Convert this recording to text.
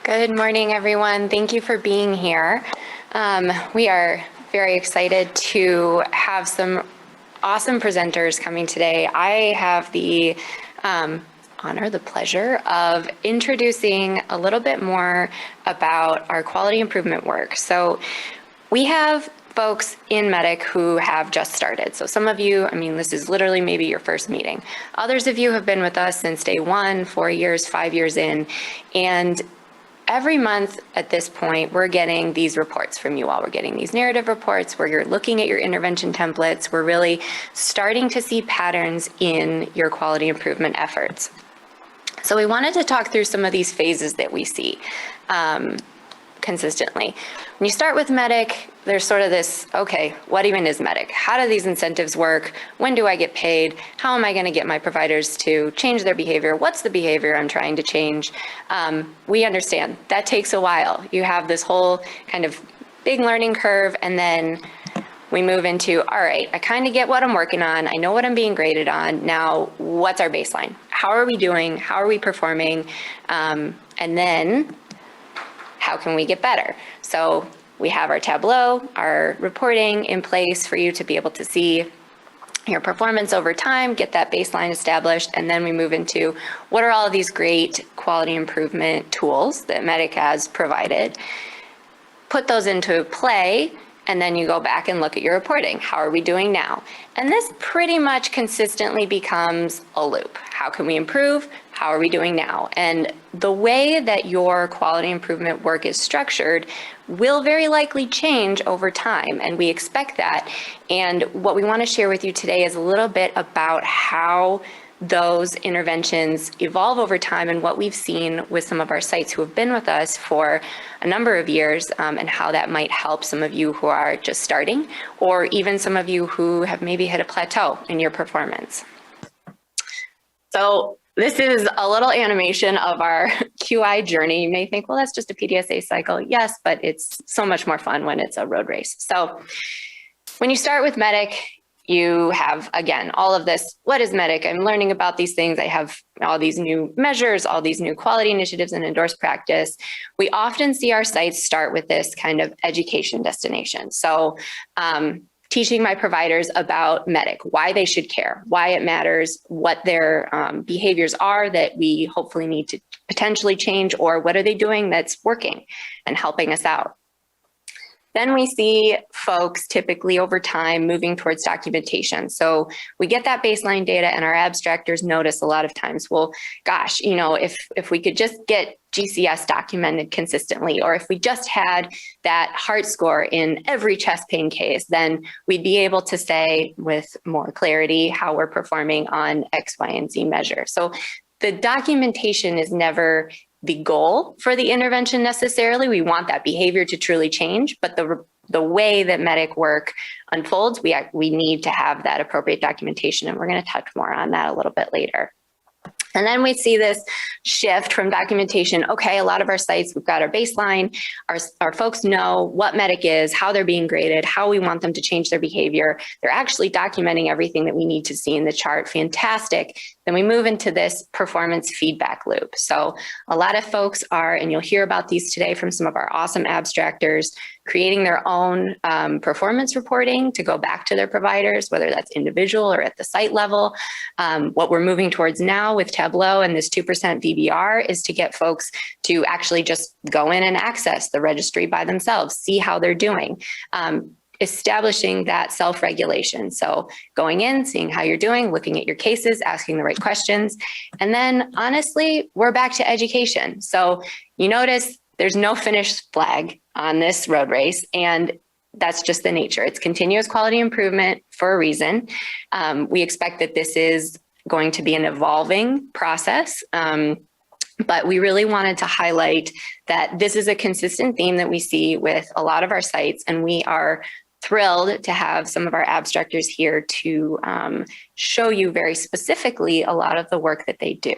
Good morning, everyone. Thank you for being here. We are very excited to have some awesome presenters coming today. I have the honor, the pleasure of introducing a little bit more about our quality improvement work. So we have folks in Medic who have just started. So some of you, this is literally maybe your first meeting. Others of you have been with us since day one, 4 years, 5 years in, and every month at this point, we're getting these reports from you all. We're getting these narrative reports where you're looking at your intervention templates. We're really starting to see patterns in your quality improvement efforts. So we wanted to talk through some of these phases that we see consistently. When you start with Medic, there's sort of this, okay, what even is Medic? How do these incentives work? When do I get paid? How am I going to get my providers to change their behavior? What's the behavior I'm trying to change? We understand that takes a while. You have this whole kind of big learning curve, and then we move into, all right, I kind of get what I'm working on. I know what I'm being graded on. Now, what's our baseline? How are we doing? How are we performing? And then how can we get better? So we have our Tableau, our reporting in place for you to be able to see your performance over time, get that baseline established, and then we move into what are all of these great quality improvement tools that Medic has provided. Put those into play, and then you go back and look at your reporting. How are we doing now? And this pretty much consistently becomes a loop. How can we improve? How are we doing now? And the way that your quality improvement work is structured will very likely change over time, and we expect that. And what we want to share with you today is a little bit about how those interventions evolve over time and what we've seen with some of our sites who have been with us for a number of years, and how that might help some of you who are just starting, or even some of you who have maybe hit a plateau in your performance. So this is a little animation of our QI journey. You may think, well, that's just a PDSA cycle. Yes, but it's so much more fun when it's a road race. So when you start with Medic, you have, again, all of this. What is Medic? I'm learning about these things. I have all these new measures, all these new quality initiatives and endorsed practice. We often see our sites start with this kind of education destination. So teaching my providers about Medic, why they should care, why it matters, what their behaviors are that we hopefully need to potentially change, or what are they doing that's working and helping us out. Then we see folks typically over time moving towards documentation. So we get that baseline data, and our abstractors notice a lot of times, well, gosh, if we could just get GCS documented consistently, or if we just had that heart score in every chest pain case, then we'd be able to say with more clarity how we're performing on X, Y, and Z measure. So the documentation is never the goal for the intervention necessarily. We want that behavior to truly change, but the way that Medic work unfolds, we need to have that appropriate documentation, and we're going to touch more on that a little bit later. And then we see this shift from documentation. Okay, a lot of our sites, we've got our baseline. Our folks know what Medic is, how they're being graded, how we want them to change their behavior. They're actually documenting everything that we need to see in the chart. Fantastic. Then we move into this performance feedback loop. So a lot of folks are, and you'll hear about these today from some of our awesome abstractors, creating their own performance reporting to go back to their providers, whether that's individual or at the site level. What we're moving towards now with Tableau and this 2% VBR is to get folks to actually just go in and access the registry by themselves, see how they're doing. Establishing that self-regulation. So going in, seeing how you're doing, looking at your cases, asking the right questions. And then honestly, we're back to education. So you notice there's no finish flag on this road race, and that's just the nature. It's continuous quality improvement for a reason. We expect that this is going to be an evolving process. But we really wanted to highlight that this is a consistent theme that we see with a lot of our sites, and we are thrilled to have some of our abstractors here to show you very specifically a lot of the work that they do.